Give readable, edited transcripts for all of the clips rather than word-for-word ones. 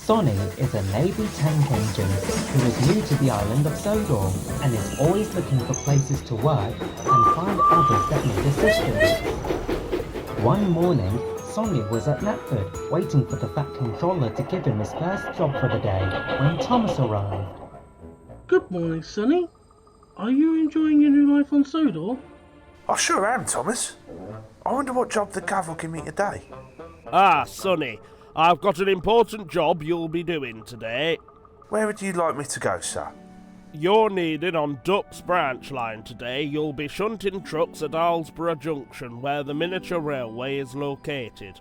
Sonny is a Navy tank engine who is new to the island of Sodor and is always looking for places to work and find others that need assistance. One morning, Sonny was at Knapford waiting for the Fat Controller to give him his first job for the day when Thomas arrived. Good morning, Sonny. Are you enjoying your new life on Sodor? I sure am, Thomas. I wonder what job the Gav will give me today. Ah, Sonny, I've got an important job you'll be doing today. Where would you like me to go, sir? You're needed on Duck's branch line today. You'll be shunting trucks at Arlesburgh junction, where the miniature railway is located.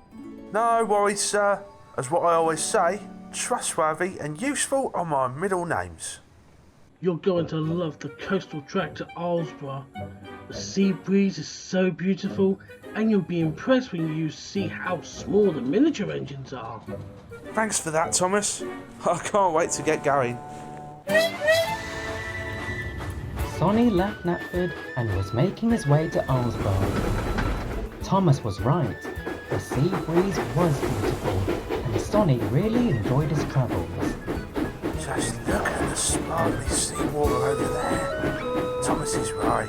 No worries, sir. As what I always say, trustworthy and useful are my middle names. You're going to love the coastal track to Arlesburgh. The sea breeze is so beautiful, and you'll be impressed when you see how small the miniature engines are. Thanks for that, Thomas. I can't wait to get going. Sonny left Knapford and was making his way to Arlesburgh. Thomas was right. The sea breeze was beautiful, and Sonny really enjoyed his travels. Just look at the sparkly sea water over there. Thomas is right.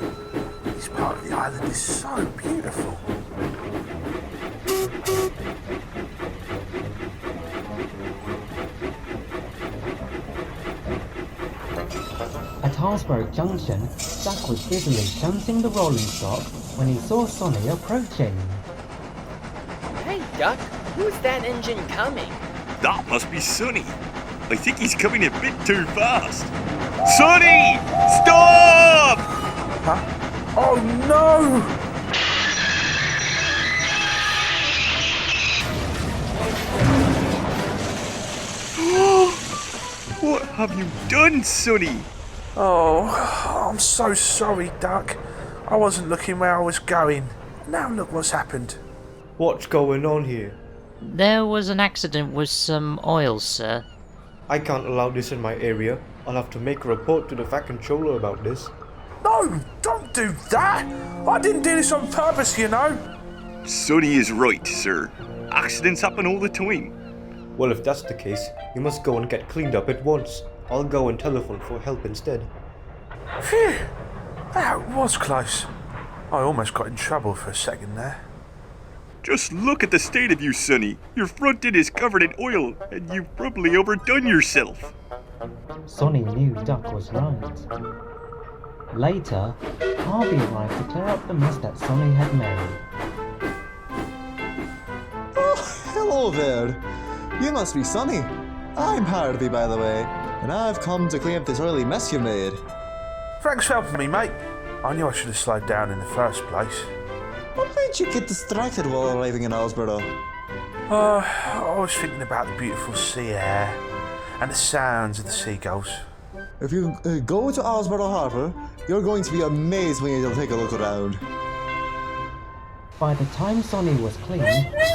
This part of the island is so beautiful. At Arlesburgh junction, Duck was busily shunting the rolling stock when he saw Sonny approaching. Hey, Duck, who's that engine coming? That must be Sonny. I think he's coming a bit too fast. Sonny! Stop! Huh? Oh no! What have you done, Sonny? Oh, I'm so sorry, Duck. I wasn't looking where I was going. Now look what's happened. What's going on here? There was an accident with some oil, sir. I can't allow this in my area. I'll have to make a report to the Fat Controller about this. No, don't do that! I didn't do this on purpose, you know. Sonny is right, sir. Accidents happen all the time. Well, if that's the case, you must go and get cleaned up at once. I'll go and telephone for help instead. Phew, that was close. I almost got in trouble for a second there. Just look at the state of you, Sonny. Your front end is covered in oil, and you've probably overdone yourself. Sonny knew Duck was right. Later, Harvey arrived to clear up the mess that Sonny had made. Oh, hello there. You must be Sonny. I'm Harvey, by the way, and I've come to clean up this early mess you made. Thanks for helping me, mate. I knew I should have slowed down in the first place. What made you get distracted while arriving in Arlesburgh? I was thinking about the beautiful sea air and the sounds of the seagulls. If you go to Arlesburgh Harbour, you're going to be amazed when you take a look around. By the time Sonny was clean,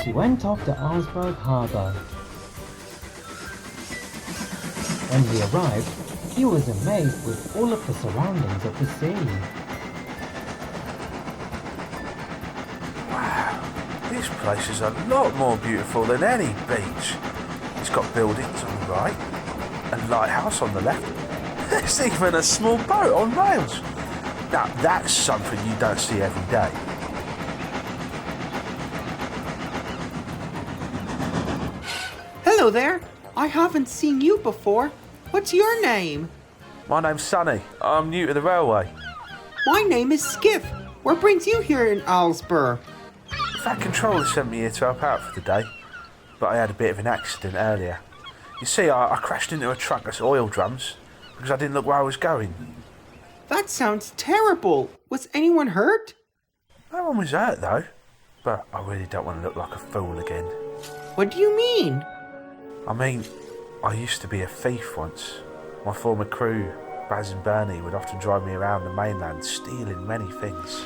he went off to Arlesburgh Harbour. When he arrived, he was amazed with all of the surroundings of the sea. Wow, this place is a lot more beautiful than any beach. It's got buildings on the right, a lighthouse on the left. There's even a small boat on rails. Now that's something you don't see every day. Hello there. I haven't seen you before. What's your name? My name's Sonny. I'm new to the railway. My name is Skiff. What brings you here in Arlesburgh? The Fat Controller sent me here to help out for the day, but I had a bit of an accident earlier. You see, I crashed into a truck that's oil drums because I didn't look where I was going. That sounds terrible. Was anyone hurt? No one was hurt though, but I really don't want to look like a fool again. What do you mean? I mean, I used to be a thief once. My former crew, Baz and Bernie, would often drive me around the mainland stealing many things.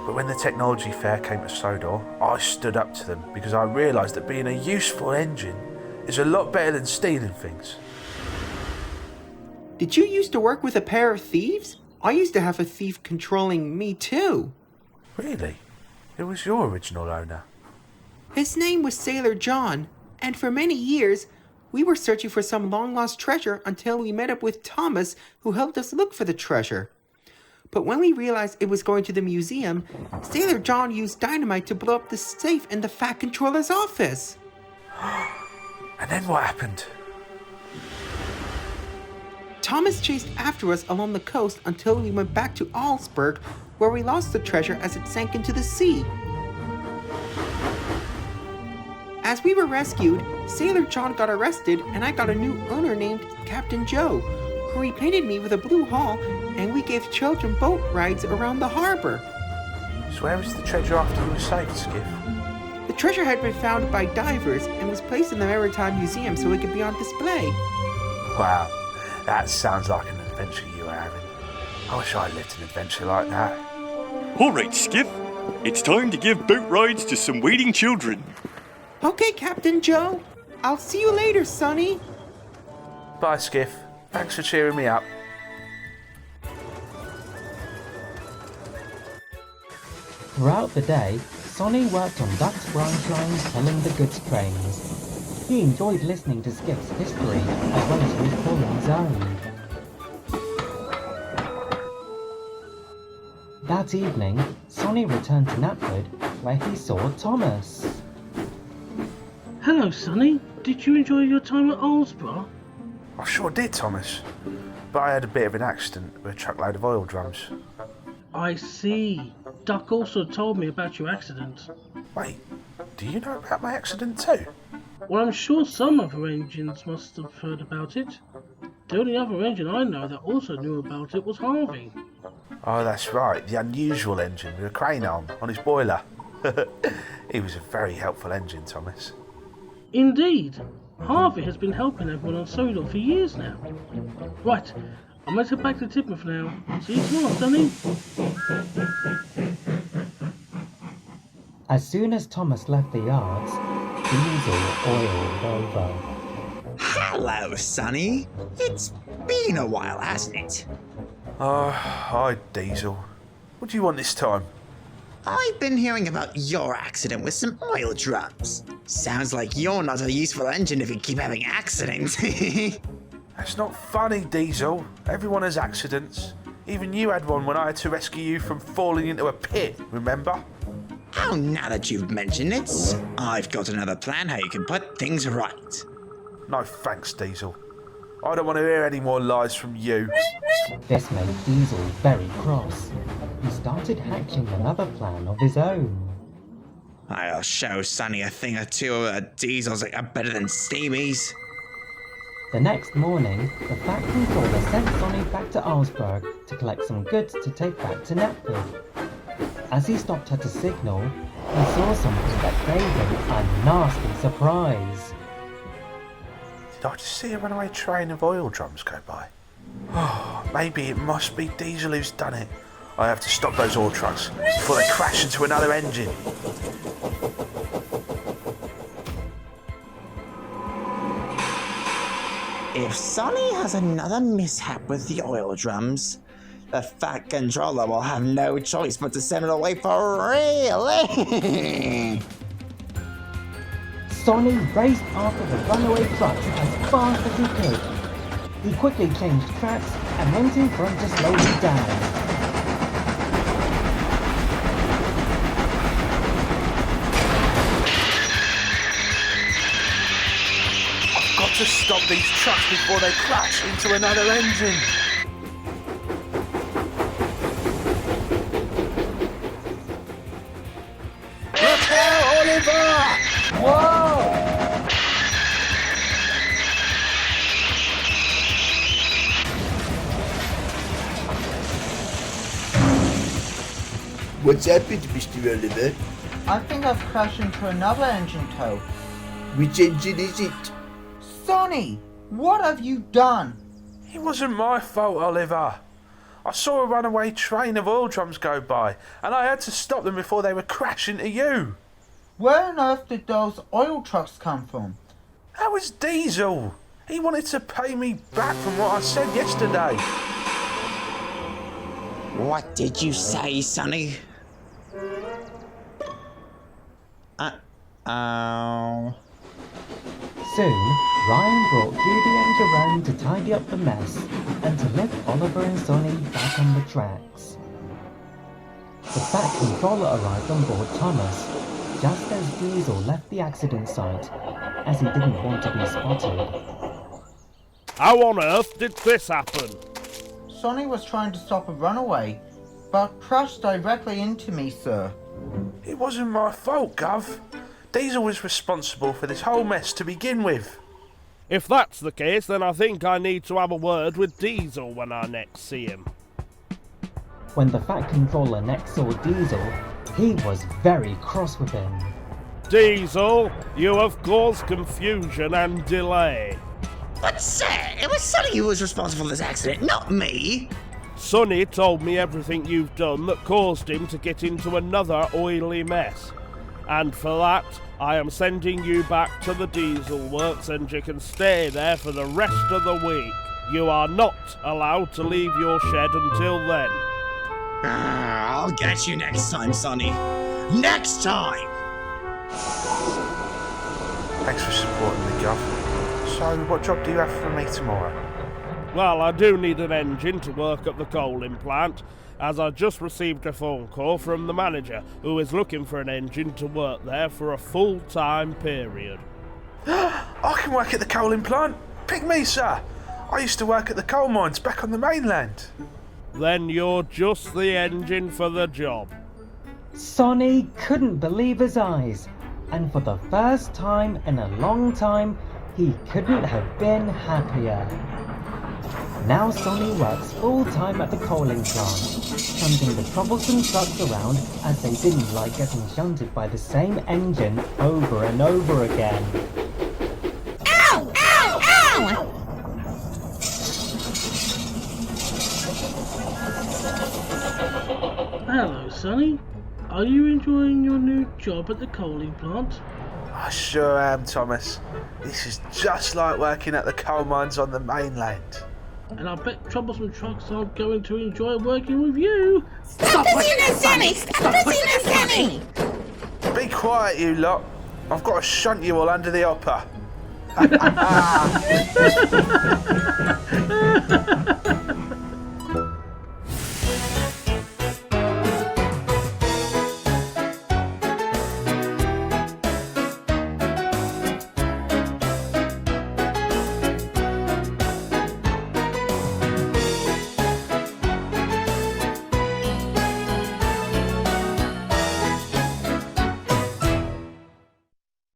But when the technology fair came to Sodor, I stood up to them because I realised that being a useful engine is a lot better than stealing things. Did you used to work with a pair of thieves? I used to have a thief controlling me too. Really? Who was your original owner? His name was Sailor John, and for many years, We were searching for some long-lost treasure until we met up with Thomas, who helped us look for the treasure. But when we realized it was going to the museum, Sailor John used dynamite to blow up the safe in the Fat Controller's office. And then what happened? Thomas chased after us along the coast until we went back to Arlesburgh, where we lost the treasure as it sank into the sea. As we were rescued, Sailor John got arrested and I got a new owner named Captain Joe, who repainted me with a blue hull, and we gave children boat rides around the harbor. So where was the treasure after you were saved, Skiff? The treasure had been found by divers and was placed in the Maritime Museum so it could be on display. Wow, that sounds like an adventure you were having. I wish I lived an adventure like that. Alright, Skiff. It's time to give boat rides to some waiting children. Okay, Captain Joe. I'll see you later, Sonny. Bye, Skiff. Thanks for cheering me up. Throughout the day, Sonny worked on Duck's branch lines telling the goods trains. He enjoyed listening to Skiff's history as well as recalling his own. That evening, Sonny returned to Knapford, where he saw Thomas. Hello, Sonny. Did you enjoy your time at Arlesburgh? I sure did, Thomas. But I had a bit of an accident with a truckload of oil drums. I see. Duck also told me about your accident. Wait, do you know about my accident too? Well, I'm sure some other engines must have heard about it. The only other engine I know that also knew about it was Harvey. Oh, that's right, the unusual engine with a crane arm on his boiler. He was a very helpful engine, Thomas. Indeed. Harvey has been helping everyone on Sodor for years now. Right, I'm going to head back to Tidmouth now. See you tomorrow, Sonny. As soon as Thomas left the yards, Diesel oiled over. Hello, Sonny. It's been a while, hasn't it? Hi, Diesel. What do you want this time? I've been hearing about your accident with some oil drums. Sounds like you're not a useful engine if you keep having accidents. That's not funny, Diesel. Everyone has accidents. Even you had one when I had to rescue you from falling into a pit, remember? Oh, now that you've mentioned it, I've got another plan how you can put things right. No thanks, Diesel. I don't want to hear any more lies from you. This made Diesel very cross. He started hatching another plan of his own. I'll show Sonny a thing or two. Diesels are better than steamies. The next morning, the Fat Controller sent Sonny back to Arlesburgh to collect some goods to take back to Knapford. As he stopped at a signal, he saw something that gave him a nasty surprise. Did I just see a runaway train of oil drums go by? Oh, maybe it must be Diesel who's done it. I have to stop those oil trucks before they crash into another engine. If Sonny has another mishap with the oil drums, the Fat Controller will have no choice but to send it away for real. Sonny raced after the runaway trucks as fast as he could. He quickly changed tracks and went in front to slow them down. Got to stop these trucks before they crash into another engine. Look out, Oliver! Whoa! What's happened, Mr. Oliver? I think I've crashed into another engine tow. Which engine is it? Sonny, what have you done? It wasn't my fault, Oliver. I saw a runaway train of oil drums go by, and I had to stop them before they would crash into you. Where on earth did those oil trucks come from? That was Diesel. He wanted to pay me back from what I said yesterday. What did you say, Sonny? Soon, Ryan brought Judy and Jerome to tidy up the mess and to lift Oliver and Sonny back on the tracks. The Fat Controller arrived on board Thomas just as Diesel left the accident site, as he didn't want to be spotted. How on earth did this happen? Sonny was trying to stop a runaway, but crashed directly into me, sir. It wasn't my fault, Gov. Diesel was responsible for this whole mess to begin with. If that's the case, then I think I need to have a word with Diesel when I next see him. When the Fat Controller next saw Diesel, he was very cross with him. Diesel, you have caused confusion and delay. But sir, it was Sonny who was responsible for this accident, not me. Sonny told me everything you've done that caused him to get into another oily mess. And for that, I am sending you back to the Diesel Works and you can stay there for the rest of the week. You are not allowed to leave your shed until then. I'll get you next time, Sonny. Next time! Thanks for supporting me, Gov. So, what job do you have for me tomorrow? Well, I do need an engine to work at the coaling plant, as I just received a phone call from the manager who is looking for an engine to work there for a full-time period. I can work at the coaling plant. Pick me, sir. I used to work at the coal mines back on the mainland. Then you're just the engine for the job. Sonny couldn't believe his eyes, and for the first time in a long time, he couldn't have been happier. Now Sonny works full-time at the coaling plant, shunting the troublesome trucks around as they didn't like getting shunted by the same engine over and over again. Ow! Ow! Ow! Hello, Sonny. Are you enjoying your new job at the coaling plant? I sure am, Thomas. This is just like working at the coal mines on the mainland. And I bet Troublesome Trucks aren't going to enjoy working with you. Stop pushing it, Sonny! Stop pushing it, Sonny! Be quiet, you lot. I've got to shunt you all under the hopper.